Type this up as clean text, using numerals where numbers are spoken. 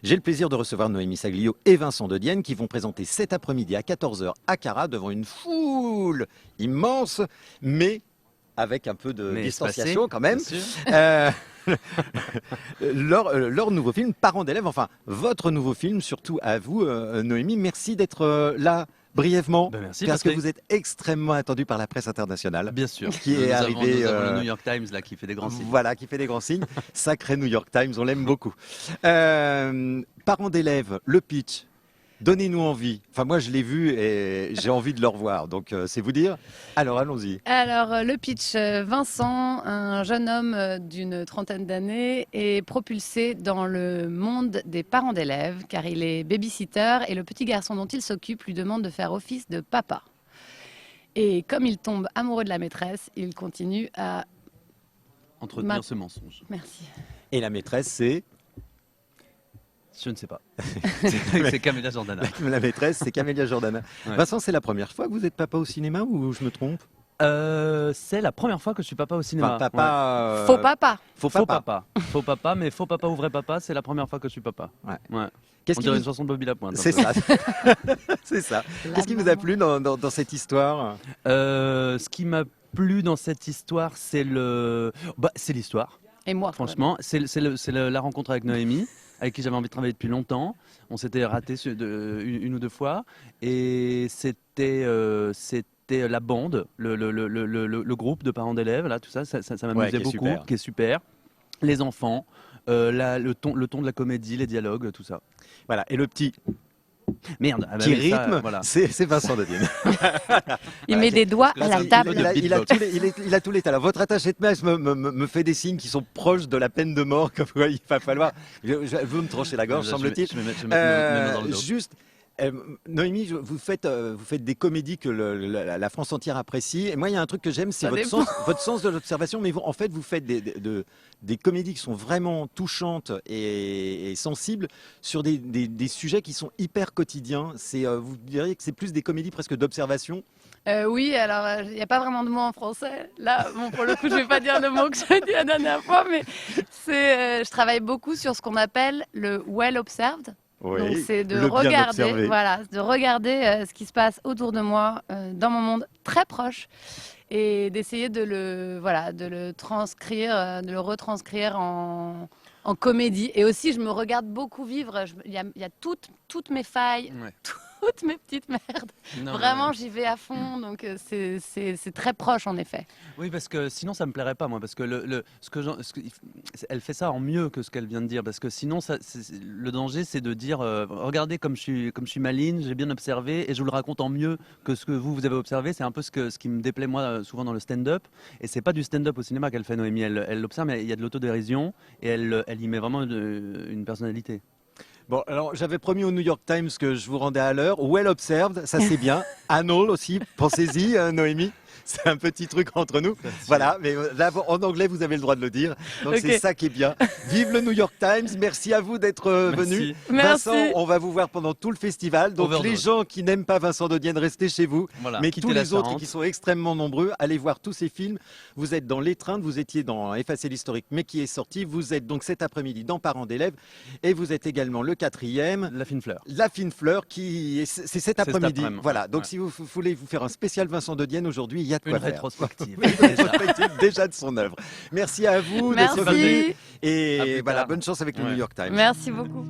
J'ai le plaisir de recevoir Noémie Saglio et Vincent de Dienne qui vont présenter cet après-midi à 14 h à Cara devant une foule immense, mais avec un peu de distanciation quand même. Euh, leur nouveau film, Parents d'élèves, enfin votre nouveau film, surtout à vous, Noémie. Merci d'être là. Brièvement, merci parce que vous êtes extrêmement attendu par la presse internationale. Bien sûr. Qui est arrivé. Nous avons le New York Times là qui fait des grands signes. Voilà, qui fait des grands signes. Sacré New York Times, on l'aime beaucoup. Parents d'élèves, le pitch. Donnez-nous envie. Enfin, moi, je l'ai vu et j'ai envie de le revoir. Donc, c'est vous dire. Alors, allons-y. Alors, le pitch. Vincent, un jeune homme d'une trentaine d'années, est propulsé dans le monde des parents d'élèves, car il est babysitter et le petit garçon dont il s'occupe lui demande de faire office de papa. Et comme il tombe amoureux de la maîtresse, il continue à entretenir ce mensonge. Merci. Et la maîtresse, c'est... Je ne sais pas. C'est Camélia Jordana. La maîtresse, c'est Camélia Jordana. Ouais. Vincent, c'est la première fois que vous êtes papa au cinéma ou je me trompe? C'est la première fois que je suis papa au cinéma. Enfin, papa, Faux papa. Faux papa. Faux papa, mais faux papa ou vrai papa, c'est la première fois que je suis papa. Ouais. Qu'est-ce On dirait une chanson de Bobby Lapointe. C'est ça. C'est ça. Qu'est-ce qui vous a plu dans cette histoire? Ce qui m'a plu dans cette histoire, c'est l'histoire. Et moi, franchement, c'est la rencontre avec Noémie, avec qui j'avais envie de travailler depuis longtemps. On s'était raté une ou deux fois, et c'était la bande, le groupe de parents d'élèves, là, tout ça, ça m'amusait beaucoup, qui est super. Les enfants, le ton de la comédie, les dialogues, tout ça. Voilà, et le petit... Merde, qui rythme, voilà. C'est Vincent de Dienne. Il met des doigts à la table. Il a tous les talents. Votre attaché de presse me fait des signes qui sont proches de la peine de mort. Comme quoi il va falloir. Je veux me trancher la gorge, semble-t-il. Juste. Noémie, vous faites des comédies que la France entière apprécie. Et moi, il y a un truc que j'aime, c'est votre sens de l'observation. Mais en fait, vous faites des comédies qui sont vraiment touchantes et sensibles sur des sujets qui sont hyper quotidiens. Vous diriez que c'est plus des comédies presque d'observation? Oui, alors il n'y a pas vraiment de mot en français. Là, bon, pour le coup, je ne vais pas dire le mot que j'ai dit la dernière fois, mais je travaille beaucoup sur ce qu'on appelle le well observed. Oui, donc c'est de regarder ce qui se passe autour de moi, dans mon monde très proche, et d'essayer de le transcrire, de le retranscrire en comédie. Et aussi, je me regarde beaucoup vivre. Il y a toutes mes failles, toutes mes petites merdes. Vraiment, j'y vais à fond. Donc, c'est très proche, en effet. Oui, parce que sinon, ça me plairait pas, moi. Parce que elle fait ça en mieux que ce qu'elle vient de dire. Parce que sinon, le danger, c'est de dire regardez comme je suis maligne, j'ai bien observé, et je vous le raconte en mieux que ce que vous avez observé. C'est un peu ce qui me déplaît, moi, souvent dans le stand-up. Et c'est pas du stand-up au cinéma qu'elle fait, Noémie. Elle l'observe, mais il y a de l'autodérision, et elle y met vraiment une personnalité. Bon, alors j'avais promis au New York Times que je vous rendais à l'heure. Well observed, ça c'est bien. Anal aussi, pensez-y, Noémie. C'est un petit truc entre nous. Voilà, mais là, en anglais, vous avez le droit de le dire. Donc c'est ça qui est bien. Vive le New York Times. Merci à vous d'être venu. Vincent, on va vous voir pendant tout le festival. Donc les gens qui n'aiment pas Vincent de Dienne, restez chez vous. Voilà, mais tous les autres qui sont extrêmement nombreux, allez voir tous ces films. Vous êtes dans L'étreinte, vous étiez dans Effacer l'historique, mais qui est sorti. Vous êtes donc cet après-midi dans Parents d'élèves. Et vous êtes également le 4e. La fine fleur. La fine fleur, c'est cet après-midi. Voilà, donc si vous voulez vous faire un spécial Vincent de Dienne aujourd'hui, il y a de quoi faire. Rétrospective. Déjà de son œuvre. Merci à vous d'être venu. Et voilà, bonne chance avec le New York Times. Merci beaucoup.